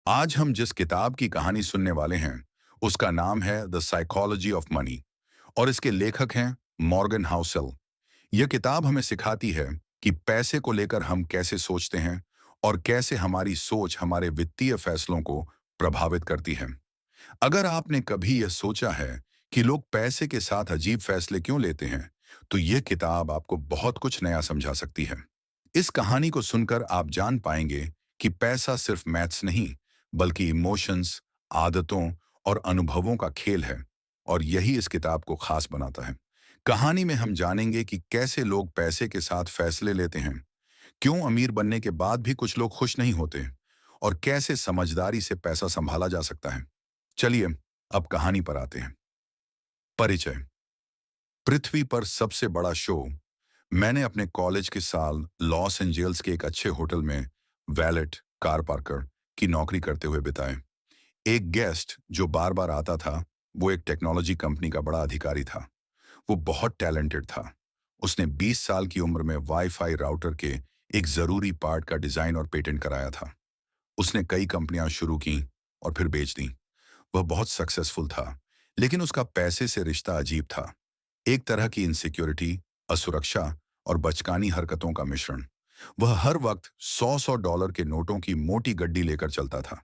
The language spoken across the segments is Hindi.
आज हम जिस किताब की कहानी सुनने वाले हैं, उसका नाम है द साइकोलॉजी ऑफ मनी और इसके लेखक हैं मॉर्गन हाउसेल। यह किताब हमें सिखाती है कि पैसे को लेकर हम कैसे सोचते हैं और कैसे हमारी सोच हमारे वित्तीय फैसलों को प्रभावित करती है। अगर आपने कभी यह सोचा है कि लोग पैसे के साथ अजीब फैसले क्यों लेते हैं, तो यह किताब आपको बहुत कुछ नया समझा सकती है। इस कहानी को सुनकर आप जान पाएंगे कि पैसा सिर्फ मैथ्स नहीं, बल्कि इमोशंस, आदतों और अनुभवों का खेल है, और यही इस किताब को खास बनाता है। कहानी में हम जानेंगे कि कैसे लोग पैसे के साथ फैसले लेते हैं, क्यों अमीर बनने के बाद भी कुछ लोग खुश नहीं होते, और कैसे समझदारी से पैसा संभाला जा सकता है। चलिए, अब कहानी पर आते हैं। परिचय। पृथ्वी पर सबसे बड़ा शो मैंने अपने कॉलेज के साल लॉस एंजल्स के एक अच्छे होटल में वैलेट कार पार्कर की नौकरी करते हुए बिताए। एक गेस्ट जो बार बार आता था, वो एक टेक्नोलॉजी कंपनी का बड़ा अधिकारी था। वो बहुत टैलेंटेड था। उसने 20 साल की उम्र में वाईफाई राउटर के एक जरूरी पार्ट का डिजाइन और पेटेंट कराया था। उसने कई कंपनियां शुरू की और फिर बेच दी। वह बहुत सक्सेसफुल था, लेकिन उसका पैसे से रिश्ता अजीब था। एक तरह की इनसिक्योरिटी, असुरक्षा और बचकानी हरकतों का मिश्रण। वह हर वक्त 100-100 डॉलर के नोटों की मोटी गड्डी लेकर चलता था।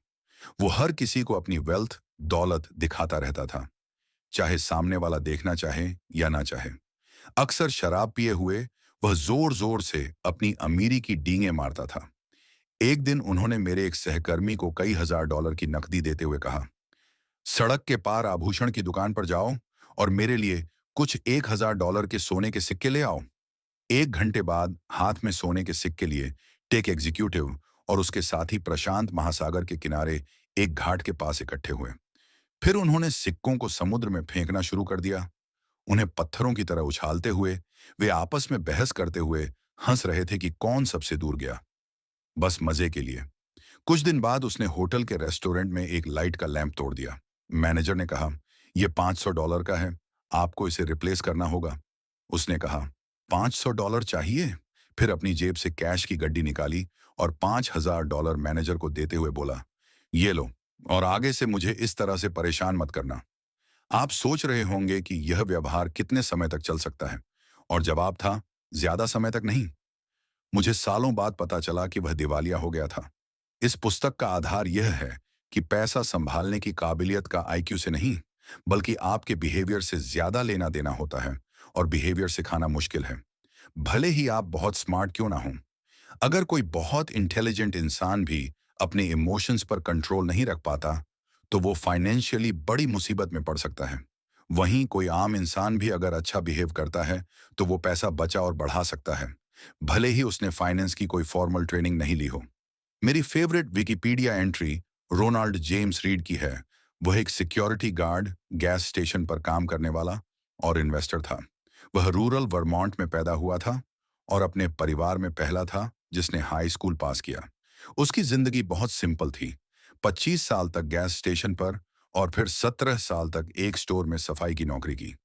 वो हर किसी को अपनी वेल्थ, दौलत दिखाता रहता था, चाहे सामने वाला देखना चाहे या ना चाहे। अक्सर शराब पिए हुए वह जोर जोर से अपनी अमीरी की डींगे मारता था। एक दिन उन्होंने मेरे एक सहकर्मी को कई हजार डॉलर की नकदी देते हुए कहा, सड़क के पार आभूषण की दुकान पर जाओ और मेरे लिए कुछ 1000 डॉलर के सोने के सिक्के ले आओ। 1 घंटे बाद हाथ में सोने के सिक्के लिए टेक एग्जीक्यूटिव और उसके साथी प्रशांत महासागर के किनारे एक घाट के पास इकट्ठे हुए। फिर उन्होंने सिक्कों को समुद्र में फेंकना शुरू कर दिया। उन्हें पत्थरों की तरह उछालते हुए वे आपस में बहस करते हुए हंस रहे थे कि कौन सबसे दूर गया, बस मजे के लिए। कुछ दिन बाद उसने होटल के रेस्टोरेंट में एक लाइट का लैंप तोड़ दिया। मैनेजर ने कहा, यह 500 डॉलर का है, आपको इसे रिप्लेस करना होगा। उसने कहा, 500 डॉलर चाहिए? फिर अपनी जेब से कैश की गड्डी निकाली और 5000 डॉलर मैनेजर को देते हुए बोला, ये लो, और आगे से मुझे इस तरह से परेशान मत करना। आप सोच रहे होंगे कि यह व्यवहार कितने समय तक चल सकता है, और जवाब था, ज्यादा समय तक नहीं। मुझे सालों बाद पता चला कि वह दिवालिया हो गया था। इस पुस्तक का आधार यह है कि पैसा संभालने की काबिलियत का आईक्यू से नहीं, बल्कि आपके बिहेवियर से ज्यादा लेना देना होता है, और बिहेवियर सिखाना मुश्किल है, भले ही आप बहुत स्मार्ट क्यों ना हो। अगर कोई बहुत इंटेलिजेंट इंसान भी अपने इमोशंस पर कंट्रोल नहीं रख पाता, तो वो फाइनेंशियली बड़ी मुसीबत में पड़ सकता है। वहीं कोई आम इंसान भी अगर अच्छा बिहेव करता है, तो वो पैसा बचा और बढ़ा सकता है, भले ही उसने फाइनेंस की कोई फॉर्मल ट्रेनिंग नहीं ली हो। मेरी favourite Wikipedia entry Ronald James Reid की है। वह एक सिक्योरिटी गार्ड, गैस स्टेशन पर काम करने वाला और इन्वेस्टर था। वह रूरल वर्मोंट में पैदा हुआ था और अपने परिवार में पहला था जिसने हाई स्कूल पास किया। उसकी जिंदगी बहुत सिंपल थी। 25 साल तक गैस स्टेशन पर और फिर 17 साल तक एक स्टोर में सफाई की नौकरी की।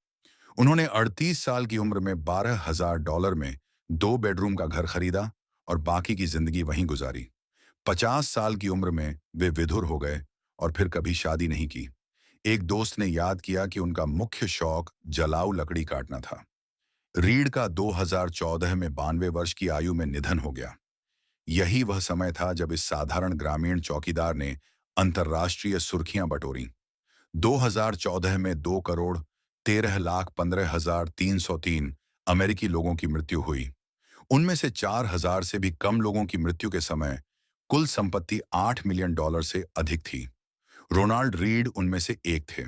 उन्होंने 38 साल की उम्र में 12,000 डॉलर में 2 बेडरूम का घर खरीदा और बाकी की जिंदगी वहीं गुजारी। 50 साल की उम्र में वे विधुर हो गए और फिर कभी शादी नहीं की। एक दोस्त ने याद किया कि उनका मुख्य शौक जलाऊ लकड़ी काटना था। रीड का 2014 में 92 वर्ष की आयु में निधन हो गया। यही वह समय था जब इस साधारण ग्रामीण चौकीदार ने अंतर्राष्ट्रीय सुर्खियां बटोरी। 2014 में 2,13,15,303 अमेरिकी लोगों की मृत्यु हुई। उनमें से 4,000 से भी कम लोगों की मृत्यु के समय कुल संपत्ति 8 मिलियन डॉलर से अधिक थी। रोनाल्ड रीड उनमें से एक थे।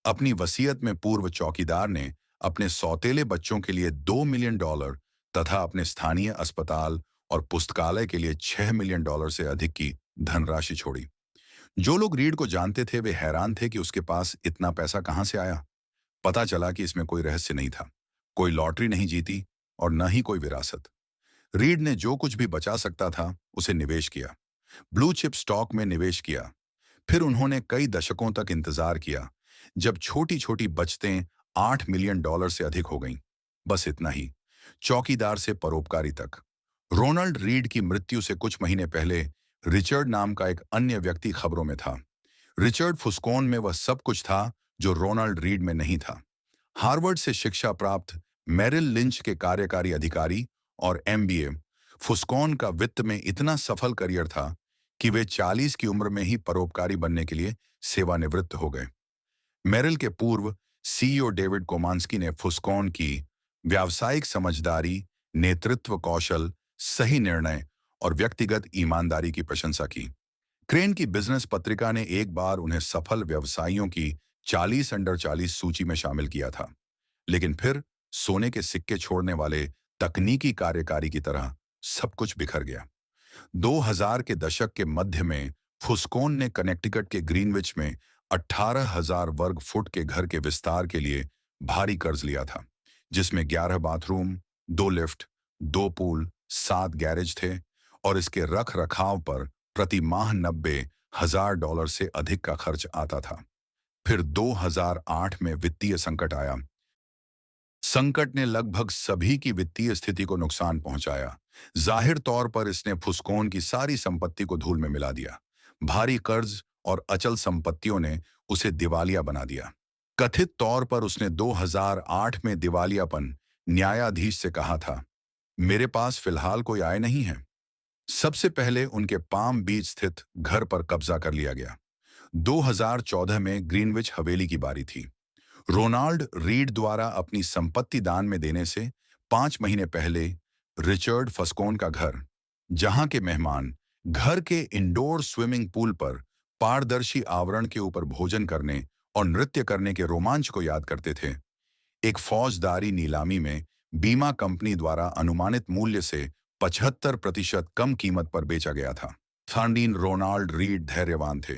अपनी वसीयत में पूर्व चौकीदार ने अपने सौतेले बच्चों के लिए 2 मिलियन डॉलर तथा अपने स्थानीय अस्पताल और पुस्तकालय के लिए 6 मिलियन डॉलर से अधिक की धनराशि छोड़ी। जो लोग रीड को जानते थे वे हैरान थे कि उसके पास इतना पैसा कहां से आया। पता चला कि इसमें कोई रहस्य नहीं था, कोई लॉटरी नहीं जीती और न ही कोई विरासत। रीड ने जो कुछ भी बचा सकता था उसे निवेश किया। ब्लू चिप स्टॉक में निवेश किया। फिर उन्होंने कई दशकों तक इंतजार किया, जब छोटी छोटी बचतें 8 मिलियन डॉलर से अधिक हो गईं। बस इतना ही। चौकीदार से परोपकारी तक। रोनाल्ड रीड की मृत्यु से कुछ महीने पहले रिचर्ड नाम का एक अन्य व्यक्ति खबरों में था। रिचर्ड फुस्कोन में वह सब कुछ था जो रोनाल्ड रीड में नहीं था। हार्वर्ड से शिक्षा प्राप्त मेरिल लिंच के कार्यकारी अधिकारी और एमबीए, फुस्कोन का वित्त में इतना सफल करियर था कि वे 40 की उम्र में ही परोपकारी बनने के लिए सेवानिवृत्त हो गए। मेरिल के पूर्व सीईओ डेविड कोमांस्की ने फुस्कोन की व्यावसायिक समझदारी, नेतृत्व कौशल, सही निर्णय और व्यक्तिगत ईमानदारी की प्रशंसा की। क्रेन की बिजनेस पत्रिका ने एक बार उन्हें सफल व्यवसायियों की 40 अंडर 40 सूची में शामिल किया था, लेकिन फिर सोने के सिक्के छोड़ने वाले तकनीकी कार्यकारी की तरह सब कुछ बिखर गया। 2000 के दशक के मध्य में फुस्कोन ने कनेक्टिकट के ग्रीनविच में 18,000 वर्ग फुट के घर के विस्तार के लिए भारी कर्ज लिया था, जिसमें 11 बाथरूम, 2 लिफ्ट, 2 पूल, 7 गैरेज थे और इसके रख रखाव पर प्रति माह $90,000 से अधिक का खर्च आता था। फिर 2008 में वित्तीय संकट आया। संकट ने लगभग सभी की वित्तीय स्थिति को नुकसान पहुंचाया। जाहिर तौर पर इसने फुस्कोन की सारी संपत्ति को धूल में मिला दिया। भारी कर्ज और अचल संपत्तियों ने उसे दिवालिया बना दिया। कथित तौर पर उसने 2008 में दिवालियापन न्यायाधीश से कहा था, मेरे पास फिलहाल कोई आय नहीं है। सबसे पहले उनके पाम बीच स्थित घर पर कब्जा कर लिया गया। 2014 में ग्रीनविच हवेली की बारी थी। रोनाल्ड रीड द्वारा अपनी संपत्ति दान में देने से 5 महीने पहले रिचर्ड फस्कोन का घर, जहां के मेहमान घर के इंडोर स्विमिंग पूल पर पारदर्शी आवरण के ऊपर भोजन करने और नृत्य करने के रोमांच को याद करते थे, एक फौजदारी नीलामी में बीमा कंपनी द्वारा अनुमानित मूल्य से 75% कम कीमत पर बेचा गया था। फार्डीन रोनाल्ड रीड धैर्यवान थे,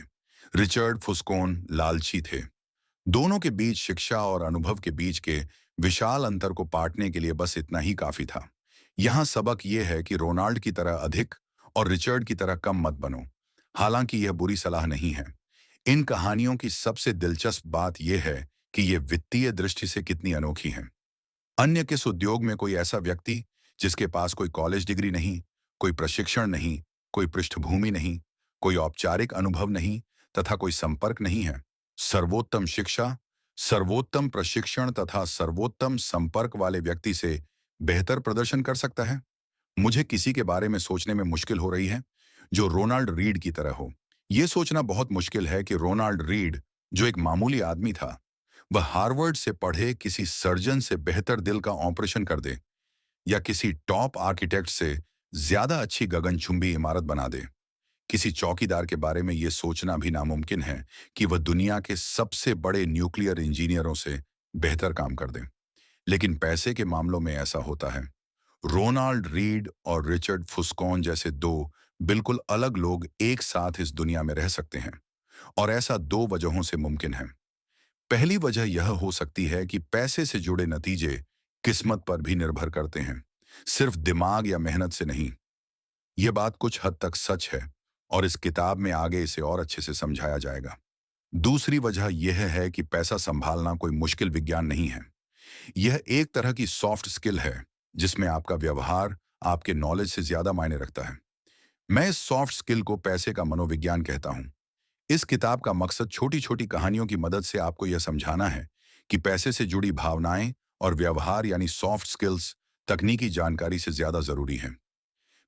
रिचर्ड फुस्कोन लालची थे। दोनों के बीच शिक्षा और अनुभव के बीच के विशाल अंतर को पाटने के लिए बस इतना ही काफी था। यहां सबक यह है कि रोनाल्ड की तरह अधिक और रिचर्ड की तरह कम मत बनो। हालांकि यह बुरी सलाह नहीं है। इन कहानियों की सबसे दिलचस्प बात यह है कि ये वित्तीय दृष्टि से कितनी अनोखी हैं। अन्य किस उद्योग में कोई ऐसा व्यक्ति जिसके पास कोई कॉलेज डिग्री नहीं, कोई प्रशिक्षण नहीं, कोई पृष्ठभूमि नहीं, कोई औपचारिक अनुभव नहीं तथा कोई संपर्क नहीं है, सर्वोत्तम शिक्षा, सर्वोत्तम प्रशिक्षण तथा सर्वोत्तम संपर्क वाले व्यक्ति से बेहतर प्रदर्शन कर सकता है? मुझे किसी के बारे में सोचने में मुश्किल हो रही है जो रोनाल्ड रीड की तरह हो। यह सोचना बहुत मुश्किल है कि रोनाल्ड रीड, जो एक मामूली आदमी था, वह हार्वर्ड से पढ़े किसी सर्जन से बेहतर दिल का ऑपरेशन कर दे या किसी टॉप आर्किटेक्ट से ज्यादा अच्छी गगनचुंबी इमारत बना दे। किसी चौकीदार के बारे में यह सोचना भी नामुमकिन है कि वह दुनिया के सबसे बड़े न्यूक्लियर इंजीनियरों से बेहतर काम कर दे। लेकिन पैसे के मामलों में ऐसा होता है। रोनाल्ड रीड और रिचर्ड फुस्कोन जैसे दो बिल्कुल अलग लोग एक साथ इस दुनिया में रह सकते हैं, और ऐसा दो वजहों से मुमकिन है। पहली वजह यह हो सकती है कि पैसे से जुड़े नतीजे किस्मत पर भी निर्भर करते हैं, सिर्फ दिमाग या मेहनत से नहीं। यह बात कुछ हद तक सच है और इस किताब में आगे इसे और अच्छे से समझाया जाएगा। दूसरी वजह यह है कि पैसा संभालना कोई मुश्किल विज्ञान नहीं है। यह एक तरह की सॉफ्ट स्किल है जिसमें आपका व्यवहार आपके नॉलेज से ज्यादा मायने रखता है। मैं इस सॉफ्ट स्किल को पैसे का मनोविज्ञान कहता हूं। इस किताब का मकसद छोटी छोटी कहानियों की मदद से आपको यह समझाना है कि पैसे से जुड़ी भावनाएं और व्यवहार यानी सॉफ्ट स्किल्स तकनीकी जानकारी से ज्यादा जरूरी हैं।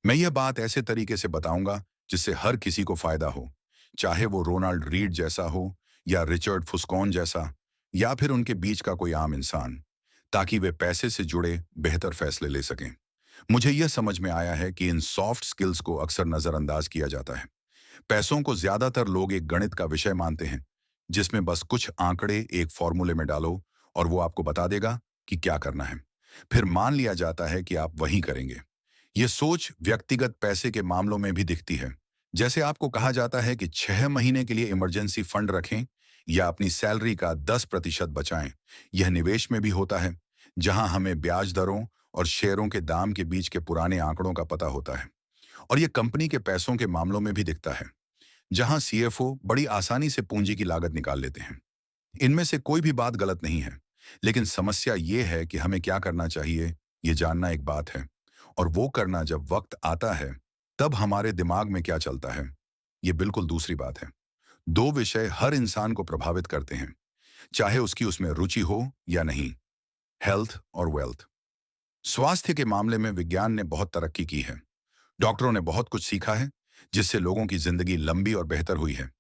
मैं यह बात ऐसे तरीके से बताऊंगा जिससे हर किसी को फायदा हो, चाहे वो रोनाल्ड रीड जैसा हो या रिचर्ड फुस्कोन जैसा या फिर उनके बीच का कोई आम इंसान, ताकि वे पैसे से जुड़े बेहतर फैसले ले सकें। मुझे यह समझ में आया है कि इन सॉफ्ट स्किल्स को अक्सर नजरअंदाज किया जाता है। पैसों को ज्यादातर लोग एक गणित का विषय मानते हैं जिसमें बस कुछ आंकड़े एक फॉर्मूले में डालो और वो आपको बता देगा कि क्या करना है। फिर मान लिया जाता है कि आप वही करेंगे। ये सोच व्यक्तिगत पैसे के मामलों में भी दिखती है। जैसे आपको कहा जाता है कि 6 महीने के लिए इमरजेंसी फंड रखें या अपनी सैलरी का 10% बचाएं। यह निवेश में भी होता है, जहां हमें ब्याज दरों और शेयरों के दाम के बीच के पुराने आंकड़ों का पता होता है। और यह कंपनी के पैसों के मामलों में भी दिखता है, जहां सीएफओ बड़ी आसानी से पूंजी की लागत निकाल लेते हैं। इनमें से कोई भी बात गलत नहीं है, लेकिन समस्या यह है कि हमें क्या करना चाहिए, यह जानना एक बात है, और वो करना जब वक्त आता है तब हमारे दिमाग में क्या चलता है, ये बिल्कुल दूसरी बात है। दो विषय हर इंसान को प्रभावित करते हैं, चाहे उसकी उसमें रुचि हो या नहीं। हेल्थ और वेल्थ। स्वास्थ्य के मामले में विज्ञान ने बहुत तरक्की की है। डॉक्टरों ने बहुत कुछ सीखा है, जिससे लोगों की जिंदगी लंबी और बेहतर हुई है।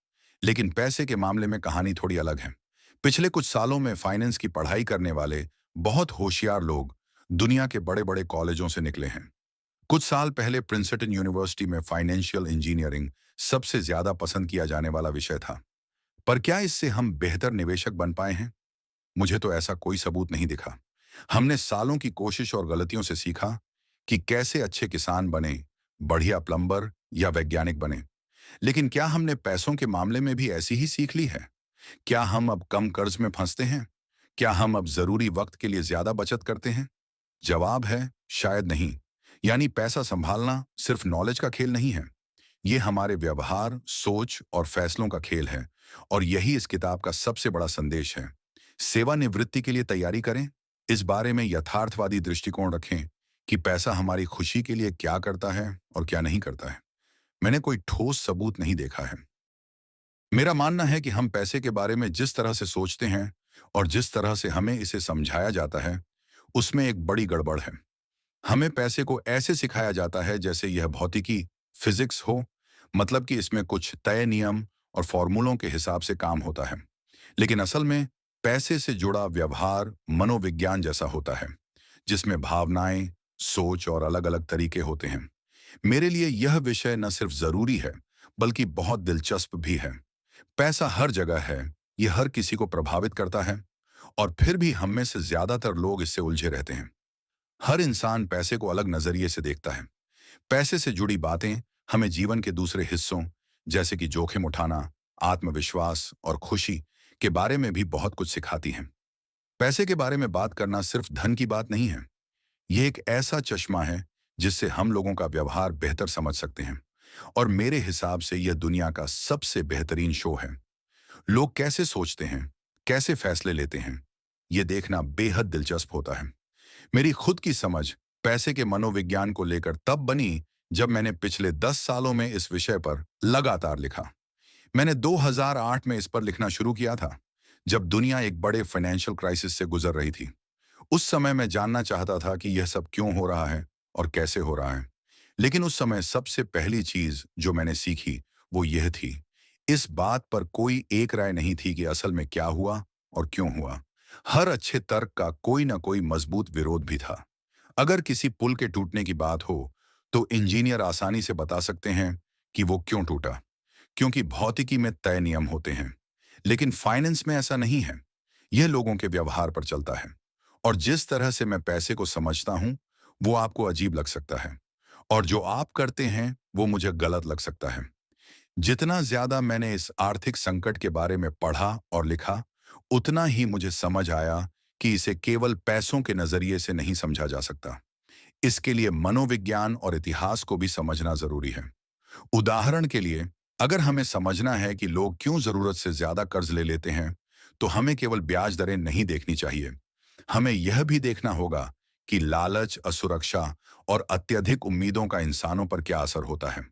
लेकिन पैसे के मामले में कहानी थोड़ी अलग है। पिछले कुछ सालों में फाइनेंस की पढ़ाई करने वाले बहुत होशियार लोग दुनिया के बड़े बड़े कॉलेजों से निकले हैं। कुछ साल पहले प्रिंसटन यूनिवर्सिटी में फाइनेंशियल इंजीनियरिंग सबसे ज्यादा पसंद किया जाने वाला विषय था। पर क्या इससे हम बेहतर निवेशक बन पाए हैं? मुझे तो ऐसा कोई सबूत नहीं दिखा। हमने सालों की कोशिश और गलतियों से सीखा कि कैसे अच्छे किसान बने, बढ़िया प्लम्बर या वैज्ञानिक बने। लेकिन क्या हमने पैसों के मामले में भी ऐसी ही सीख ली है? क्या हम अब कम कर्ज में फंसते हैं? क्या हम अब जरूरी वक्त के लिए ज्यादा बचत करते हैं? जवाब है शायद नहीं। यानी पैसा संभालना सिर्फ नॉलेज का खेल नहीं है। ये हमारे व्यवहार, सोच और फैसलों का खेल है। और यही इस किताब का सबसे बड़ा संदेश है। सेवानिवृत्ति के लिए तैयारी करें, इस बारे में यथार्थवादी दृष्टिकोण रखें कि पैसा हमारी खुशी के लिए क्या करता है और क्या नहीं करता है। मैंने कोई ठोस सबूत नहीं देखा है। मेरा मानना है कि हम पैसे के बारे में जिस तरह से सोचते हैं और जिस तरह से हमें इसे समझाया जाता है, उसमें एक बड़ी गड़बड़ है। हमें पैसे को ऐसे सिखाया जाता है जैसे यह भौतिकी, फिजिक्स हो, मतलब कि इसमें कुछ तय नियम और फॉर्मूलों के हिसाब से काम होता है। लेकिन असल में पैसे से जुड़ा व्यवहार मनोविज्ञान जैसा होता है, जिसमें भावनाएं, सोच और अलग अलग तरीके होते हैं। मेरे लिए यह विषय न सिर्फ जरूरी है, बल्कि बहुत दिलचस्प भी है। पैसा हर जगह है, यह हर किसी को प्रभावित करता है, और फिर भी हम में से ज्यादातर लोग इससे उलझे रहते हैं। हर इंसान पैसे को अलग नजरिए से देखता है। पैसे से जुड़ी बातें हमें जीवन के दूसरे हिस्सों, जैसे कि जोखिम उठाना, आत्मविश्वास और खुशी के बारे में भी बहुत कुछ सिखाती हैं। पैसे के बारे में बात करना सिर्फ धन की बात नहीं है। यह एक ऐसा चश्मा है जिससे हम लोगों का व्यवहार बेहतर समझ सकते हैं। और मेरे हिसाब से यह दुनिया का सबसे बेहतरीन शो है। लोग कैसे सोचते हैं, कैसे फैसले लेते हैं, यह देखना बेहद दिलचस्प होता है। मेरी खुद की समझ पैसे के मनोविज्ञान को लेकर तब बनी जब मैंने पिछले 10 सालों में इस विषय पर लगातार लिखा। मैंने 2008 में इस पर लिखना शुरू किया था, जब दुनिया एक बड़े फाइनेंशियल क्राइसिस से गुजर रही थी। उस समय मैं जानना चाहता था कि यह सब क्यों हो रहा है और कैसे हो रहा है। लेकिन उस समय सबसे पहली चीज जो मैंने सीखी वो यह थी, इस बात पर कोई एक राय नहीं थी कि असल में क्या हुआ और क्यों हुआ। हर अच्छे तर्क का कोई ना कोई मजबूत विरोध भी था। अगर किसी पुल के टूटने की बात हो, तो इंजीनियर आसानी से बता सकते हैं कि वो क्यों टूटा, क्योंकि भौतिकी में तय नियम होते हैं। लेकिन फाइनेंस में ऐसा नहीं है। यह लोगों के व्यवहार पर चलता है। और जिस तरह से मैं पैसे को समझता हूं, वो आपको अजीब लग सकता है, और जो आप करते हैं वो मुझे गलत लग सकता है। जितना ज्यादा मैंने इस आर्थिक संकट के बारे में पढ़ा और लिखा, उतना ही मुझे समझ आया कि इसे केवल पैसों के नजरिए से नहीं समझा जा सकता। इसके लिए मनोविज्ञान और इतिहास को भी समझना जरूरी है। उदाहरण के लिए, अगर हमें समझना है कि लोग क्यों जरूरत से ज्यादा कर्ज ले लेते हैं, तो हमें केवल ब्याज दरें नहीं देखनी चाहिए। हमें यह भी देखना होगा कि लालच, असुरक्षा और अत्यधिक उम्मीदों का इंसानों पर क्या असर होता है।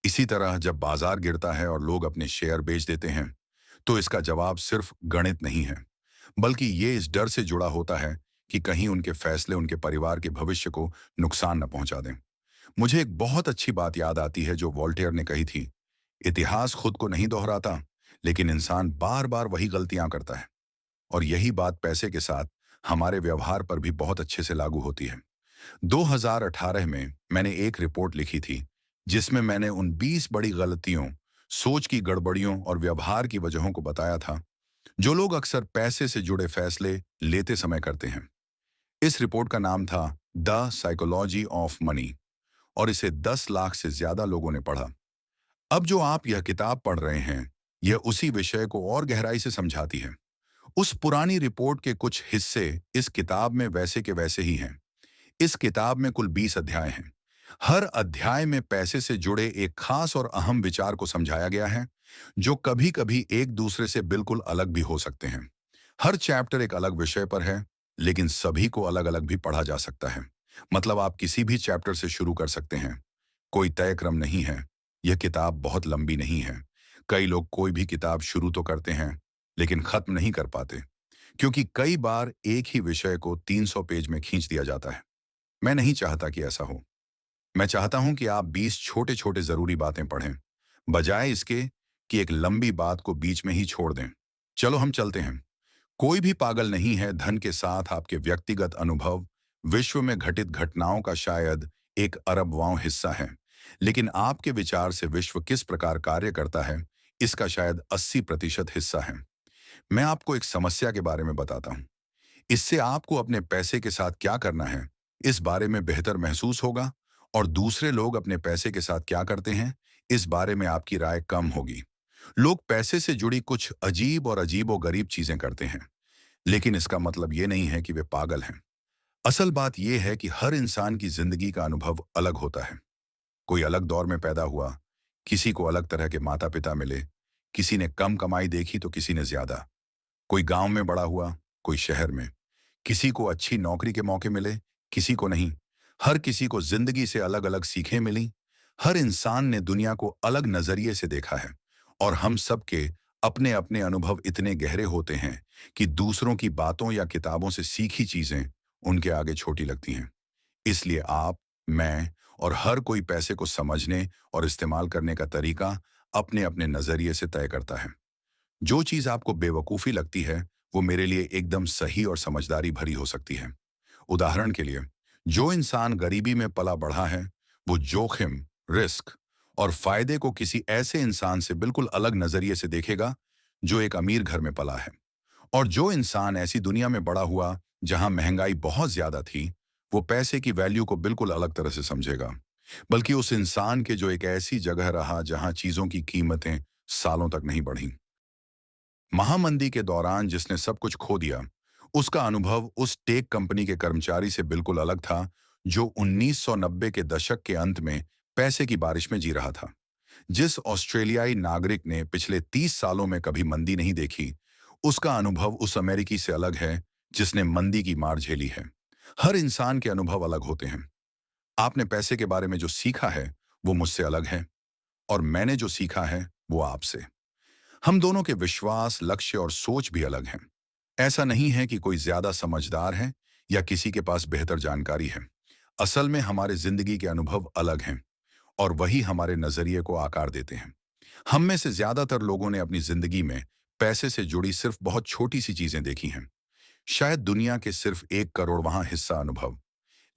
इसी तरह जब बाजार गिरता है और लोग अपने शेयर बेच देते हैं, तो इसका जवाब सिर्फ गणित नहीं है, बल्कि ये इस डर से जुड़ा होता है कि कहीं उनके फैसले उनके परिवार के भविष्य को नुकसान न पहुंचा दें। मुझे एक बहुत अच्छी बात याद आती है जो वॉल्टेयर ने कही थी, इतिहास खुद को नहीं दोहराता, लेकिन इंसान बार बार वही गलतियां करता है। और यही बात पैसे के साथ हमारे व्यवहार पर भी बहुत अच्छे से लागू होती है। 2018 में मैंने एक रिपोर्ट लिखी थी, जिसमें मैंने उन 20 बड़ी गलतियों, सोच की गड़बड़ियों और व्यवहार की वजहों को बताया था, जो लोग अक्सर पैसे से जुड़े फैसले लेते समय करते हैं। इस रिपोर्ट का नाम था द साइकोलॉजी ऑफ मनी, और इसे 10 लाख से ज्यादा लोगों ने पढ़ा। अब जो आप यह किताब पढ़ रहे हैं, यह उसी विषय को और गहराई से समझाती है। उस पुरानी रिपोर्ट के कुछ हिस्से इस किताब में वैसे के वैसे ही हैं। इस किताब में कुल 20 अध्याय हैं। हर अध्याय में पैसे से जुड़े एक खास और अहम विचार को समझाया गया है, जो कभी-कभी एक दूसरे से बिल्कुल अलग भी हो सकते हैं। हर चैप्टर एक अलग विषय पर है, लेकिन सभी को अलग-अलग भी पढ़ा जा सकता है। मतलब आप किसी भी चैप्टर से शुरू कर सकते हैं। कोई तय क्रम नहीं है। यह किताब बहुत लंबी नहीं है। कई लोग कोई भी किताब शुरू तो करते हैं, लेकिन खत्म नहीं कर पाते, क्योंकि कई बार एक ही विषय को 300 पेज में खींच दिया जाता है। मैं नहीं चाहता कि ऐसा हो। मैं चाहता हूं कि आप 20 छोटे-छोटे जरूरी बातें पढ़ें, बजाय इसके कि एक लंबी बात को बीच में ही छोड़ दें। चलो हम चलते हैं। कोई भी पागल नहीं है धन के साथ आपके व्यक्तिगत अनुभव विश्व में घटित घटनाओं का शायद एक अरबवां हिस्सा है, लेकिन आपके विचार से विश्व किस प्रकार कार्य करता है, इसका शायद 80% हिस्सा है। मैं आपको एक समस्या के बारे में बताता हूं। इससे आपको अपने पैसे के साथ क्या करना है, इस बारे में बेहतर महसूस होगा, और दूसरे लोग अपने पैसे के साथ क्या करते हैं, इस बारे में आपकी राय कम होगी। लोग पैसे से जुड़ी कुछ अजीब और अजीबोगरीब चीजें करते हैं, लेकिन इसका मतलब ये नहीं है कि वे पागल हैं। असल बात यह है कि हर इंसान की जिंदगी का अनुभव अलग होता है। कोई अलग दौर में पैदा हुआ, किसी को अलग तरह के माता पिता मिले, किसी ने कम कमाई देखी तो किसी ने ज्यादा। कोई गांव में बड़ा हुआ, कोई शहर में। किसी को अच्छी नौकरी के मौके मिले, किसी को नहीं। हर किसी को जिंदगी से अलग अलग सीखें मिली। हर इंसान ने दुनिया को अलग नजरिए से देखा है, और हम सबके अपने अपने अनुभव इतने गहरे होते हैं कि दूसरों की बातों या किताबों से सीखी चीजें उनके आगे छोटी लगती हैं। इसलिए आप, मैं और हर कोई पैसे को समझने और इस्तेमाल करने का तरीका अपने अपने नजरिए से तय करता है। जो चीज आपको बेवकूफी लगती है, वो मेरे लिए एकदम सही और समझदारी भरी हो सकती है। उदाहरण के लिए, जो इंसान गरीबी में पला बढ़ा है, वो जोखिम, रिस्क और फायदे को किसी ऐसे इंसान से बिल्कुल अलग नजरिए से देखेगा जो एक अमीर घर में पला है। और जो इंसान ऐसी दुनिया में बड़ा हुआ जहां महंगाई बहुत ज्यादा थी, वो पैसे की वैल्यू को बिल्कुल अलग तरह से समझेगा। बल्कि उस इंसान के जो एक ऐसी जगह रहा जहां चीजों की कीमतें सालों तक नहीं बढ़ी। महामंदी के दौरान जिसने सब कुछ खो दिया, उसका अनुभव उस टेक कंपनी के कर्मचारी से बिल्कुल अलग था जो 1990 के दशक के अंत में पैसे की बारिश में जी रहा था। जिस ऑस्ट्रेलियाई नागरिक ने पिछले 30 सालों में कभी मंदी नहीं देखी, उसका अनुभव उस अमेरिकी से अलग है जिसने मंदी की मार झेली है। हर इंसान के अनुभव अलग होते हैं। आपने पैसे के बारे में जो सीखा है, वो मुझसे अलग है, और मैंने जो सीखा है, वो आपसे। हम दोनों के विश्वास, लक्ष्य और सोच भी अलग हैं। ऐसा नहीं है कि कोई ज्यादा समझदार है या किसी के पास बेहतर जानकारी है। असल में हमारे जिंदगी के अनुभव अलग हैं, और वही हमारे नजरिए को आकार देते हैं। हम में से ज्यादातर लोगों ने अपनी जिंदगी में पैसे से जुड़ी सिर्फ बहुत छोटी सी चीजें देखी हैं। शायद दुनिया के सिर्फ 1 करोड़वां हिस्सा अनुभव।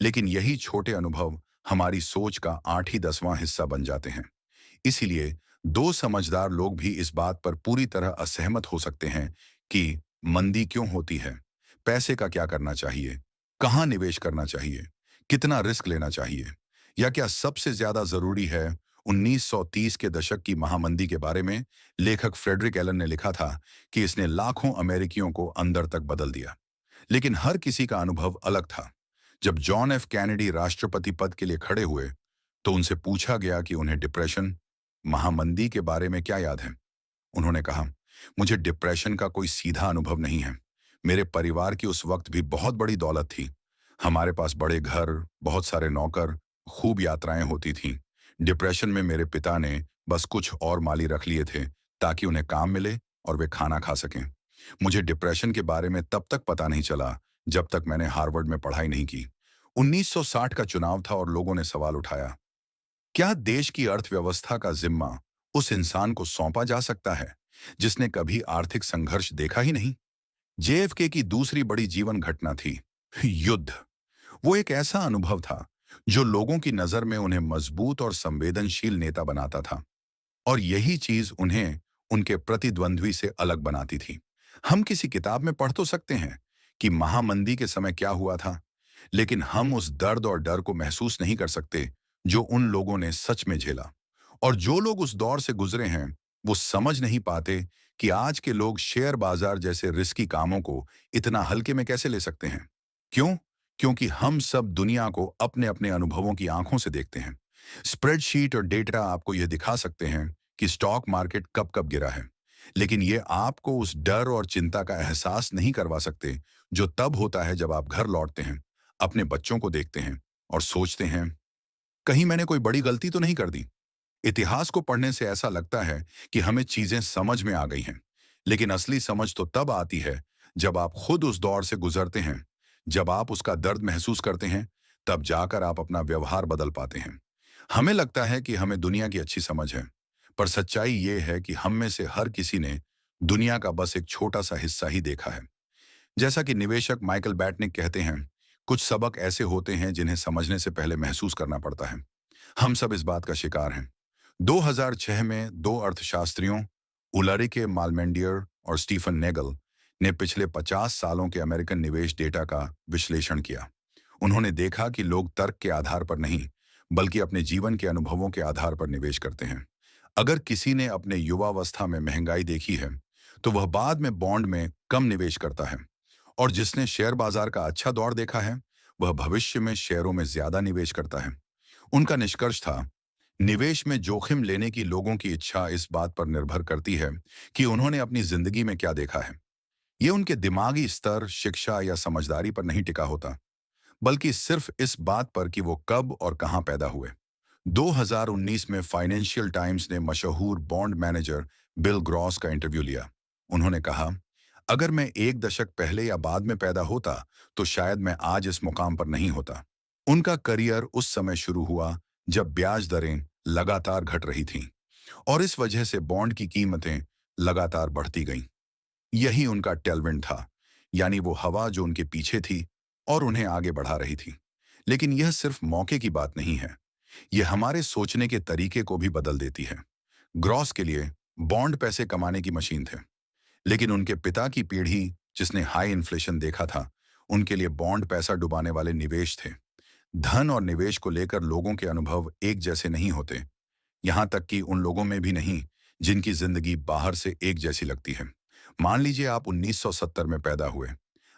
लेकिन यही छोटे अनुभव हमारी सोच का 8 ही 10वां हिस्सा बन जाते हैं। इसीलिए दो समझदार लोग भी इस बात पर पूरी तरह असहमत हो सकते हैं कि मंदी क्यों होती है, पैसे का क्या करना चाहिए, कहाँ निवेश करना चाहिए, कितना रिस्क लेना चाहिए, या क्या सबसे ज्यादा जरूरी है। 1930 के दशक की महामंदी के बारे में लेखक फ्रेडरिक एलन ने लिखा था कि इसने लाखों अमेरिकियों को अंदर तक बदल दिया। लेकिन हर किसी का अनुभव अलग था। जब जॉन एफ कैनेडी राष्ट्रपति पद के लिए खड़े हुए, तो उनसे पूछा गया कि उन्हें डिप्रेशन, महामंदी के बारे में क्या याद है। उन्होंने कहा, मुझे डिप्रेशन का कोई सीधा अनुभव नहीं है। मेरे परिवार की उस वक्त भी बहुत बड़ी दौलत थी। हमारे पास बड़े घर, बहुत सारे नौकर, खूब यात्राएं होती थीं। डिप्रेशन में मेरे पिता ने बस कुछ और माली रख लिए थे ताकि उन्हें काम मिले और वे खाना खा सकें। मुझे डिप्रेशन के बारे में तब तक पता नहीं चला जब तक मैंने हार्वर्ड में पढ़ाई नहीं की। 1960 का चुनाव था और लोगों ने सवाल उठाया, क्या देश की अर्थव्यवस्था का जिम्मा उस इंसान को सौंपा जा सकता है जिसने कभी आर्थिक संघर्ष देखा ही नहीं। जेएफके की दूसरी बड़ी जीवन घटना थी युद्ध। वो एक ऐसा अनुभव था जो लोगों की नजर में उन्हें मजबूत और संवेदनशील नेता बनाता था, और यही चीज उन्हें उनके प्रतिद्वंद्वी से अलग बनाती थी। हम किसी किताब में पढ़ तो सकते हैं कि महामंदी के समय क्या हुआ था, लेकिन हम उस दर्द और डर को महसूस नहीं कर सकते जो उन लोगों ने सच में झेला। और जो लोग उस दौर से गुजरे हैं, वो समझ नहीं पाते कि आज के लोग शेयर बाजार जैसे रिस्की कामों को इतना हल्के में कैसे ले सकते हैं। क्यों? क्योंकि हम सब दुनिया को अपने अपने अनुभवों की आंखों से देखते हैं। स्प्रेडशीट और डेटा आपको यह दिखा सकते हैं कि स्टॉक मार्केट कब कब गिरा है, लेकिन ये आपको उस डर और चिंता का एहसास नहीं करवा सकते जो तब होता है जब आप घर लौटते हैं, अपने बच्चों को देखते हैं और सोचते हैं, कहीं मैंने कोई बड़ी गलती तो नहीं कर दी? इतिहास को पढ़ने से ऐसा लगता है कि हमें चीजें समझ में आ गई हैं, लेकिन असली समझ तो तब आती है जब आप खुद उस दौर से गुजरते हैं, जब आप उसका दर्द महसूस करते हैं, तब जाकर आप अपना व्यवहार बदल पाते हैं। हमें लगता है कि हमें दुनिया की अच्छी समझ है, पर सच्चाई ये है कि हम में से हर किसी ने दुनिया का बस एक छोटा सा हिस्सा ही देखा है। जैसा कि निवेशक माइकल बैटनिक कहते हैं, कुछ सबक ऐसे होते हैं जिन्हें समझने से पहले महसूस करना पड़ता है। हम सब इस बात का शिकार हैं। 2006 में दो अर्थशास्त्रियों, उलरिके मालमेंडियर और स्टीफन नेगल, ने पिछले 50 सालों के अमेरिकन निवेश डेटा का विश्लेषण किया। उन्होंने देखा कि लोग तर्क के आधार पर नहीं, बल्कि अपने जीवन के अनुभवों के आधार पर निवेश करते हैं। अगर किसी ने अपने युवावस्था में महंगाई देखी है, तो वह बाद में बॉन्ड में कम निवेश करता है, और जिसने शेयर बाजार का अच्छा दौर देखा है, वह भविष्य में शेयरों में ज्यादा निवेश करता है। उनका निष्कर्ष था, निवेश में जोखिम लेने की लोगों की इच्छा इस बात पर निर्भर करती है कि उन्होंने अपनी जिंदगी में क्या देखा है। ये उनके दिमागी स्तर, शिक्षा या समझदारी पर नहीं टिका होता, बल्कि सिर्फ इस बात पर कि वो कब और कहां पैदा हुए। 2019 में फाइनेंशियल टाइम्स ने मशहूर बॉन्ड मैनेजर बिल ग्रॉस का इंटरव्यू लिया। उन्होंने कहा, अगर मैं एक दशक पहले या बाद में पैदा होता, तो शायद मैं आज इस मुकाम पर नहीं होता। उनका करियर उस समय शुरू हुआ जब ब्याज दरें लगातार घट रही थीं, और इस वजह से बॉन्ड की कीमतें लगातार बढ़ती गईं। यही उनका टेलविंड था, यानी वो हवा जो उनके पीछे थी और उन्हें आगे बढ़ा रही थी। लेकिन यह सिर्फ मौके की बात नहीं है, यह हमारे सोचने के तरीके को भी बदल देती है। ग्रॉस के लिए बॉन्ड पैसे कमाने की मशीन थे, लेकिन उनके पिता की पीढ़ी, जिसने हाई इन्फ्लेशन देखा था, उनके लिए बॉन्ड पैसा डुबाने वाले निवेश थे। धन और निवेश को लेकर लोगों के अनुभव एक जैसे नहीं होते, यहां तक कि उन लोगों में भी नहीं जिनकी जिंदगी बाहर से एक जैसी लगती है। मान लीजिए आप 1970 में पैदा हुए।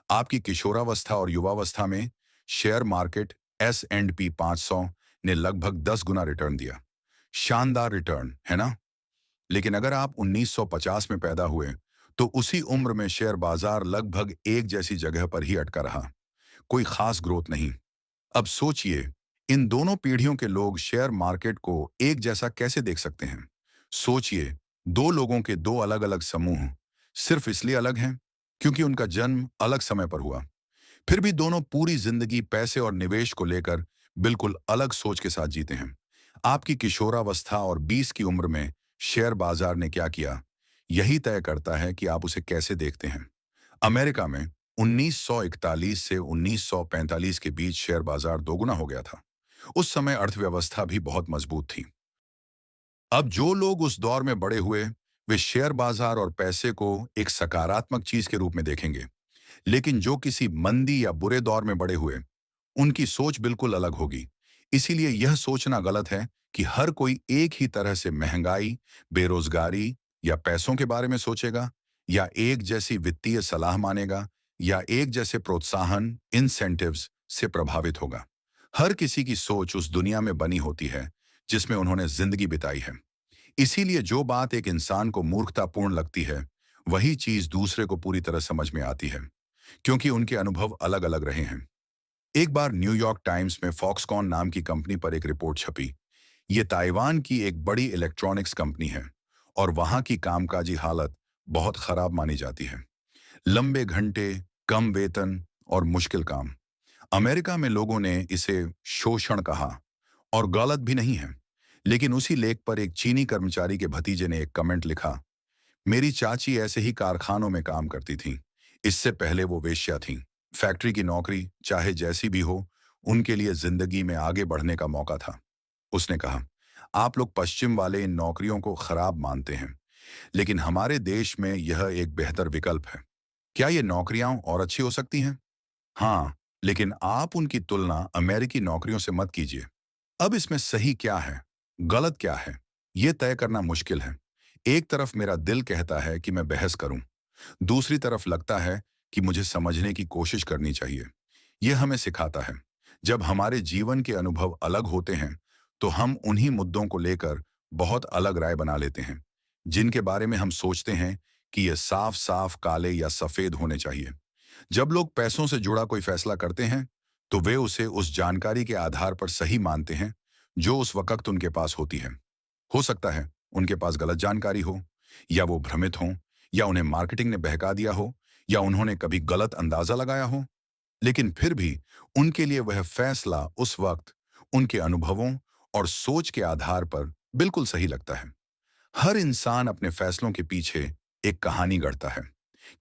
आपकी किशोरावस्था और युवावस्था में शेयर मार्केट S&P 500 ने लगभग 10 गुना रिटर्न दिया। शानदार रिटर्न, है ना? लेकिन अगर आप 1950 में पैदा हुए, तो उसी उम्र में शेयर बाजार लगभग एक जैसी जगह पर ही अटका रहा। कोई खास ग्रोथ नहीं। अब सोचिए, इन दोनों पीढ़ियों के लोग शेयर मार्केट को एक जैसा कैसे देख सकते हैं? सोचिए, दो लोगों के दो अलग अलग समूह सिर्फ इसलिए अलग हैं क्योंकि उनका जन्म अलग समय पर हुआ। फिर भी दोनों पूरी जिंदगी पैसे और निवेश को लेकर बिल्कुल अलग सोच के साथ जीते हैं। आपकी किशोरावस्था और 20 की उम्र में शेयर बाजार ने क्या किया, यही तय करता है कि आप उसे कैसे देखते हैं। अमेरिका में 1941 से 1945 के बीच शेयर बाजार दोगुना हो गया था। उस समय अर्थव्यवस्था भी बहुत मजबूत थी। अब जो लोग उस दौर में बड़े हुए, वे शेयर बाजार और पैसे को एक सकारात्मक चीज के रूप में देखेंगे। लेकिन जो किसी मंदी या बुरे दौर में बड़े हुए, उनकी सोच बिल्कुल अलग होगी। इसीलिए यह सोचना गलत है कि हर कोई एक ही तरह से महंगाई, बेरोजगारी या पैसों के बारे में सोचेगा, या एक जैसी वित्तीय सलाह मानेगा, या एक जैसे प्रोत्साहन, इंसेंटिव्स से प्रभावित होगा। हर किसी की सोच उस दुनिया में बनी होती है जिसमें उन्होंने जिंदगी बिताई है। इसीलिए जो बात एक इंसान को मूर्खतापूर्ण लगती है, वही चीज दूसरे को पूरी तरह समझ में आती है, क्योंकि उनके अनुभव अलग अलग रहे हैं। एक बार न्यूयॉर्क टाइम्स में फॉक्सकॉन नाम की कंपनी पर एक रिपोर्ट छपी। ये ताइवान की एक बड़ी इलेक्ट्रॉनिक्स कंपनी है, और वहां की कामकाजी हालत बहुत खराब मानी जाती है। लंबे घंटे, कम वेतन और मुश्किल काम। अमेरिका में लोगों ने इसे शोषण कहा, और गलत भी नहीं है। लेकिन उसी लेख पर एक चीनी कर्मचारी के भतीजे ने एक कमेंट लिखा, मेरी चाची ऐसे ही कारखानों में काम करती थी। इससे पहले वो वेश्या थीं। फैक्ट्री की नौकरी, चाहे जैसी भी हो, उनके लिए जिंदगी में आगे बढ़ने का मौका था। उसने कहा, आप लोग पश्चिम वाले इन नौकरियों को खराब मानते हैं, लेकिन हमारे देश में यह एक बेहतर विकल्प है। क्या ये नौकरियां और अच्छी हो सकती हैं? हाँ, लेकिन आप उनकी तुलना अमेरिकी नौकरियों से मत कीजिए। अब इसमें सही क्या है, गलत क्या है, ये तय करना मुश्किल है। एक तरफ मेरा दिल कहता है कि मैं बहस करूं, दूसरी तरफ लगता है कि मुझे समझने की कोशिश करनी चाहिए। यह हमें सिखाता है, जब हमारे जीवन के अनुभव अलग होते हैं, तो हम उन्हीं मुद्दों को लेकर बहुत अलग राय बना लेते हैं, जिनके बारे में हम सोचते हैं कि यह साफ साफ काले या सफेद होने चाहिए। जब लोग पैसों से जुड़ा कोई फैसला करते हैं, तो वे उसे उस जानकारी के आधार पर सही मानते हैं जो उस वक्त उनके पास होती है। हो सकता है उनके पास गलत जानकारी हो, या वो भ्रमित हों, या उन्हें मार्केटिंग ने बहका दिया हो, या उन्होंने कभी गलत अंदाजा लगाया हो। लेकिन फिर भी उनके लिए वह फैसला उस वक्त उनके अनुभवों और सोच के आधार पर बिल्कुल सही लगता है। हर इंसान अपने फैसलों के पीछे एक कहानी गढ़ता है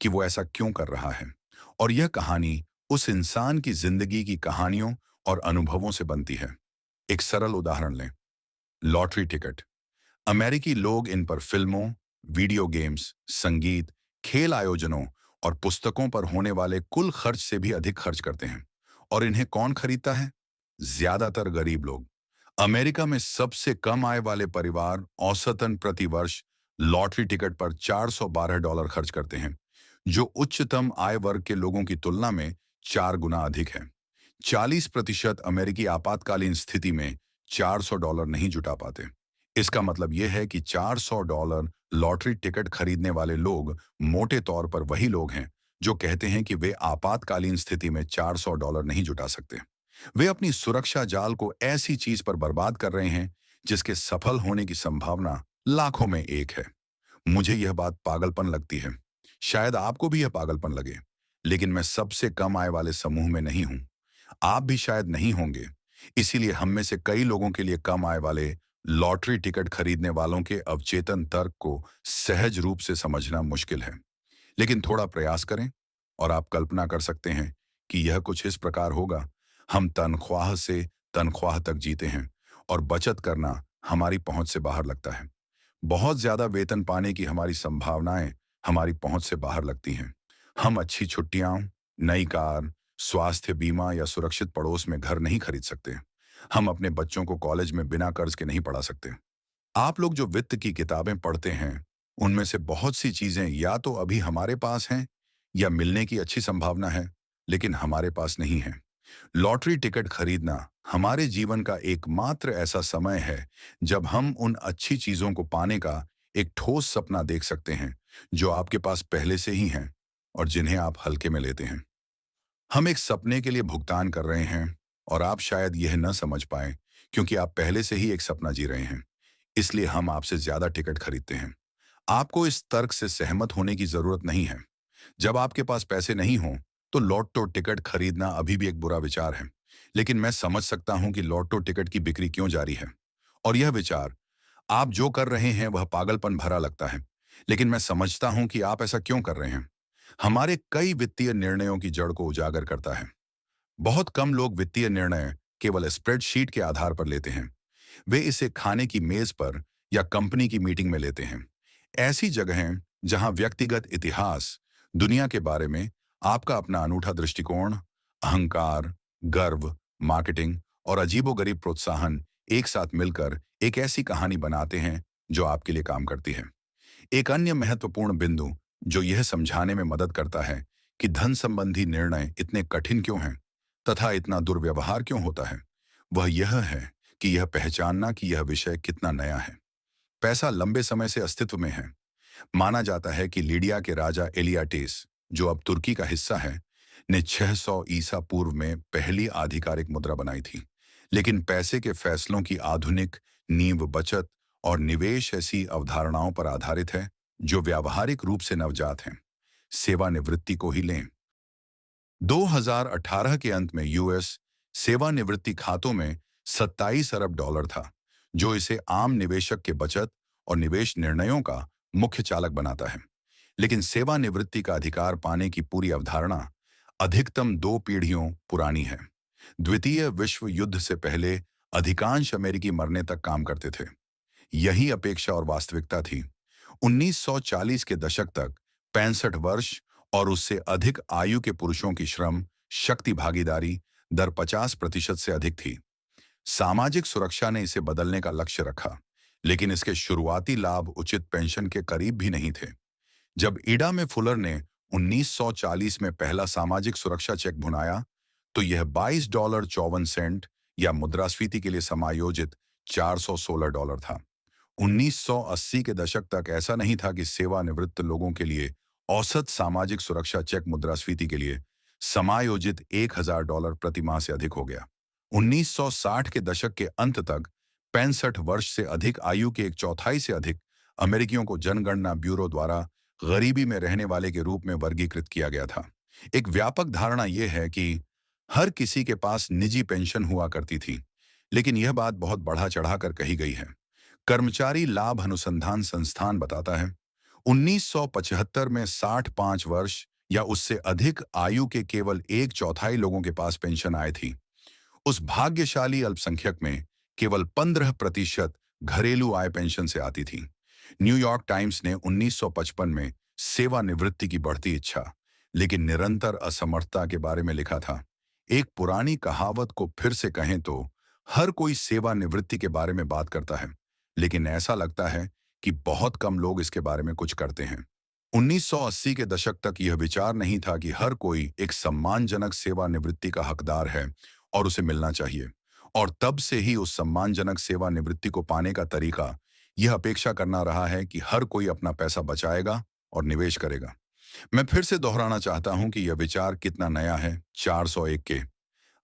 कि वो ऐसा क्यों कर रहा है, और यह कहानी उस इंसान की जिंदगी की कहानियों और अनुभवों से बनती है। एक सरल उदाहरण लें, लॉटरी टिकट। अमेरिकी लोग इन पर फिल्मों, वीडियो गेम्स, संगीत, खेल आयोजनों और पुस्तकों पर होने वाले कुल खर्च से भी अधिक खर्च करते हैं। और इन्हें कौन खरीदता है? ज्यादातर गरीब लोग। अमेरिका में सबसे कम आय वाले परिवार औसतन प्रति वर्ष लॉटरी टिकट पर $412 खर्च करते हैं, जो उच्चतम आय वर्ग के लोगों की तुलना में 4 गुना अधिक है। 40% अमेरिकी आपातकालीन स्थिति में $400 नहीं जुटा पाते। इसका मतलब यह है कि $400 लॉटरी टिकट खरीदने वाले लोग मोटे तौर पर वही लोग हैं जो कहते हैं कि वे आपातकालीन स्थिति में $400 नहीं जुटा सकते। वे अपनी सुरक्षा जाल को ऐसी चीज पर बर्बाद कर रहे हैं जिसके सफल होने की संभावना लाखों में एक है। मुझे यह बात पागलपन लगती है। शायद आपको भी यह पागलपन लगे, लेकिन मैं सबसे कम आय वाले समूह में नहीं हूं। आप भी शायद नहीं होंगे। इसीलिए हम में से कई लोगों के लिए कम आय वाले लॉटरी टिकट खरीदने वालों के अवचेतन तर्क को सहज रूप से समझना मुश्किल है। लेकिन थोड़ा प्रयास करें और आप कल्पना कर सकते हैं कि यह कुछ इस प्रकार होगा। हम तनख्वाह से तनख्वाह तक जीते हैं और बचत करना हमारी पहुंच से बाहर लगता है। बहुत ज्यादा वेतन पाने की हमारी संभावनाएं हमारी पहुंच से बाहर लगती हैं। हम अच्छी छुट्टियां, नई कार, स्वास्थ्य बीमा या सुरक्षित पड़ोस में घर नहीं खरीद सकते। हम अपने बच्चों को कॉलेज में बिना कर्ज के नहीं पढ़ा सकते। आप लोग जो वित्त की किताबें पढ़ते हैं, उनमें से बहुत सी चीजें या तो अभी हमारे पास हैं या मिलने की अच्छी संभावना है, लेकिन हमारे पास नहीं है। लॉटरी टिकट खरीदना हमारे जीवन का एकमात्र ऐसा समय है जब हम उन अच्छी चीजों को पाने का एक ठोस सपना देख सकते हैं जो आपके पास पहले से ही हैं और जिन्हें आप हल्के में लेते हैं। हम एक सपने के लिए भुगतान कर रहे हैं और आप शायद यह न समझ पाए क्योंकि आप पहले से ही एक सपना जी रहे हैं। इसलिए हम आपसे ज्यादा टिकट खरीदते हैं। आपको इस तर्क से सहमत होने की जरूरत नहीं है। जब आपके पास पैसे नहीं हों, तो लॉटो टिकट खरीदना अभी भी एक बुरा विचार है। लेकिन मैं समझ सकता हूं कि लॉटो टिकट की बिक्री क्यों जारी है। और यह विचार, आप जो कर रहे हैं वह पागलपन भरा लगता है। लेकिन मैं समझता हूं कि आप ऐसा क्यों कर रहे हैं। हमारे कई वित्तीय निर्णयों की जड़ को उजागर करता है। बहुत कम लोग वित्तीय निर्णय केवल स्प्रेडशीट के आधार पर लेते हैं। वे इसे खाने की मेज पर या कंपनी की मीटिंग में लेते हैं। ऐसी जगहें जहां व्यक्तिगत इतिहास, दुनिया के बारे में आपका अपना अनूठा दृष्टिकोण, अहंकार, गर्व, मार्केटिंग और अजीबोगरीब प्रोत्साहन एक साथ मिलकर एक ऐसी कहानी बनाते हैं जो आपके लिए काम करती है। एक अन्य महत्वपूर्ण बिंदु जो यह समझाने में मदद करता है कि धन संबंधी निर्णय इतने कठिन क्यों हैं तथा इतना दुर्व्यवहार क्यों होता है, वह यह है कि यह पहचानना कि यह विषय कितना नया है। पैसा लंबे समय से अस्तित्व में है। माना जाता है कि लीडिया के राजा एलियाटेस, जो अब तुर्की का हिस्सा है, ने 600 ईसा पूर्व में पहली आधिकारिक मुद्रा बनाई थी। लेकिन पैसे के फैसलों की आधुनिक नींव बचत और निवेश ऐसी अवधारणाओं पर आधारित है जो व्यावहारिक रूप से नवजात हैं। सेवानिवृत्ति को ही लें। 2018 के अंत में यूएस सेवानिवृत्ति खातों में $27 अरब था, जो इसे आम निवेशक के बचत और निवेश निर्णयों का मुख्य चालक बनाता है। लेकिन सेवानिवृत्ति का अधिकार पाने की पूरी अवधारणा अधिकतम 2 पीढ़ियों पुरानी है। द्वितीय विश्व युद्ध से पहले अधिकांश अमेरिकी मरने तक काम करते थे। यही अपेक्षा और वास्तविकता थी। 1940 के दशक तक 65 वर्ष और उससे अधिक आयु के पुरुषों की श्रम शक्ति भागीदारी दर 50% से अधिक थी। सामाजिक सुरक्षा ने इसे बदलने का लक्ष्य रखा, लेकिन इसके शुरुआती लाभ उचित पेंशन के करीब भी नहीं थे। जब ईडा में फुलर ने 1940 में पहला सामाजिक सुरक्षा चेक भुनाया, तो यह $22.54 या मुद्रास्फीति के लिए समायोजित $416 था। 1980 के दशक तक ऐसा नहीं था कि सेवानिवृत्त लोगों के लिए औसत सामाजिक सुरक्षा चेक मुद्रास्फीति के लिए समायोजित $1000 प्रति माह से अधिक हो गया। 1960 के दशक के अंत तक 65 वर्ष से अधिक आयु के एक चौथाई से अधिक अमेरिकियों को जनगणना ब्यूरो द्वारा गरीबी में रहने वाले के रूप में वर्गीकृत किया गया था। एक व्यापक धारणा यह है कि हर किसी के पास निजी पेंशन हुआ करती थी, लेकिन यह बात बहुत बढ़ा चढ़ाकर कही गई है। कर्मचारी लाभ अनुसंधान संस्थान बताता है 1975 में 65 वर्ष या उससे अधिक आयु के केवल एक चौथाई लोगों के पास पेंशन आए थी। उस भाग्यशाली अल्पसंख्यक में केवल 15% घरेलू आय पेंशन से आती थी। न्यूयॉर्क टाइम्स ने 1955 में सेवानिवृत्ति की बढ़ती इच्छा लेकिन निरंतर असमर्थता के बारे में लिखा था। एक पुरानी कहावत को फिर से कहें तो हर कोई सेवानिवृत्ति के बारे में बात करता है, लेकिन ऐसा लगता है कि बहुत कम लोग इसके बारे में कुछ करते हैं। 1980 के दशक तक यह विचार नहीं था कि हर कोई एक सम्मानजनक सेवानिवृत्ति का हकदार है और उसे मिलना चाहिए। और तब से ही उस सम्मानजनक सेवानिवृत्ति को पाने का तरीका यह अपेक्षा करना रहा है कि हर कोई अपना पैसा बचाएगा और निवेश करेगा। मैं फिर से दोहराना चाहता हूं कि यह विचार कितना नया है। 401 के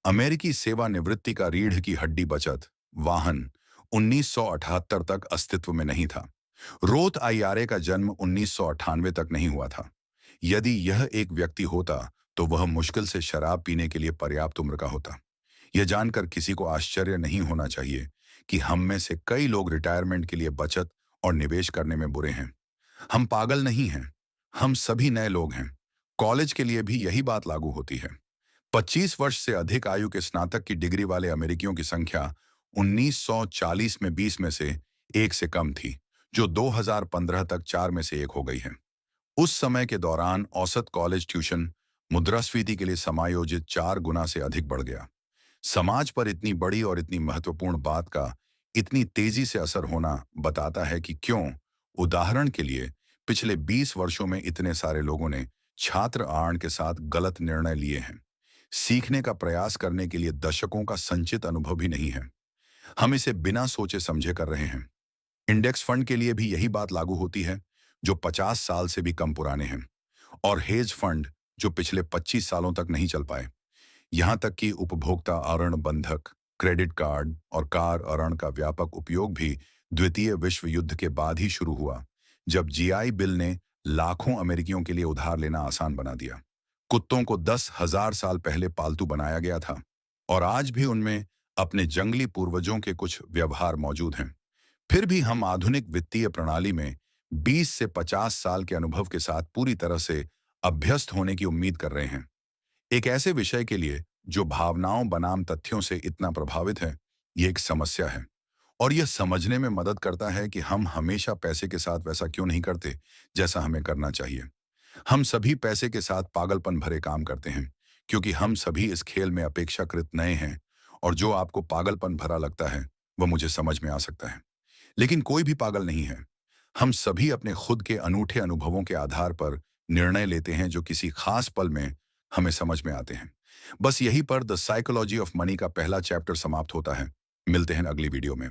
अमेरिकी सेवानिवृत्ति का रीढ़ की हड्डी बचत वाहन 1978 तक अस्तित्व में नहीं था। रोथ आईआरए का जन्म 1998 तक नहीं हुआ था। यदि यह एक व्यक्ति होता तो वह मुश्किल से शराब पीने के लिए पर्याप्त उम्र का होता। यह जानकर किसी को आश्चर्य नहीं होना चाहिए कि हम में से कई लोग रिटायरमेंट के लिए बचत और निवेश करने में बुरे हैं। हम पागल नहीं हैं, हम सभी नए लोग हैं। कॉलेज के लिए भी यही बात लागू होती है। 25 वर्ष से अधिक आयु के स्नातक की डिग्री वाले अमेरिकियों की संख्या 1940 में 20 में से एक से कम थी, जो 2015 तक 4 में से एक हो गई है। उस समय के दौरान औसत कॉलेज ट्यूशन मुद्रास्फीति के लिए समायोजित 4 गुना से अधिक बढ़ गया। समाज पर इतनी बड़ी और इतनी महत्वपूर्ण बात का इतनी तेजी से असर होना बताता है कि क्यों, उदाहरण के लिए, पिछले 20 वर्षों में इतने सारे लोगों ने छात्र आड़ के साथ गलत निर्णय लिए हैं। सीखने का प्रयास करने के लिए दशकों का संचित अनुभव भी नहीं है। हम इसे बिना सोचे समझे कर रहे हैं। इंडेक्स फंड के लिए भी यही बात लागू होती है, जो 50 साल से भी कम पुराने हैं, और हेज फंड जो पिछले 25 सालों तक नहीं चल पाए। यहां तक कि उपभोक्ता ऋण बंधक, क्रेडिट कार्ड और कार ऋण का व्यापक उपयोग भी द्वितीय विश्व युद्ध के बाद ही शुरू हुआ, जब जीआई बिल ने लाखों अमेरिकियों के लिए उधार लेना आसान बना दिया। कुत्तों को 10,000 साल पहले पालतू बनाया गया था और आज भी उनमें अपने जंगली पूर्वजों के कुछ व्यवहार मौजूद हैं। फिर भी हम आधुनिक वित्तीय प्रणाली में 20 से 50 साल के अनुभव के साथ पूरी तरह से अभ्यस्त होने की उम्मीद कर रहे हैं। एक ऐसे विषय के लिए जो भावनाओं बनाम तथ्यों से इतना प्रभावित है, ये एक समस्या है। और यह समझने में मदद करता है कि हम हमेशा पैसे के साथ वैसा क्यों नहीं करते जैसा हमें करना चाहिए। हम सभी पैसे के साथ पागलपन भरे काम करते हैं, क्योंकि हम सभी इस खेल में अपेक्षाकृत नए हैं। और जो आपको पागलपन भरा लगता है वह मुझे समझ में आ सकता है, लेकिन कोई भी पागल नहीं है। हम सभी अपने खुद के अनूठे अनुभवों के आधार पर निर्णय लेते हैं जो किसी खास पल में हमें समझ में आते हैं। बस यहीं पर द साइकोलॉजी ऑफ मनी का पहला चैप्टर समाप्त होता है। मिलते हैं अगली वीडियो में।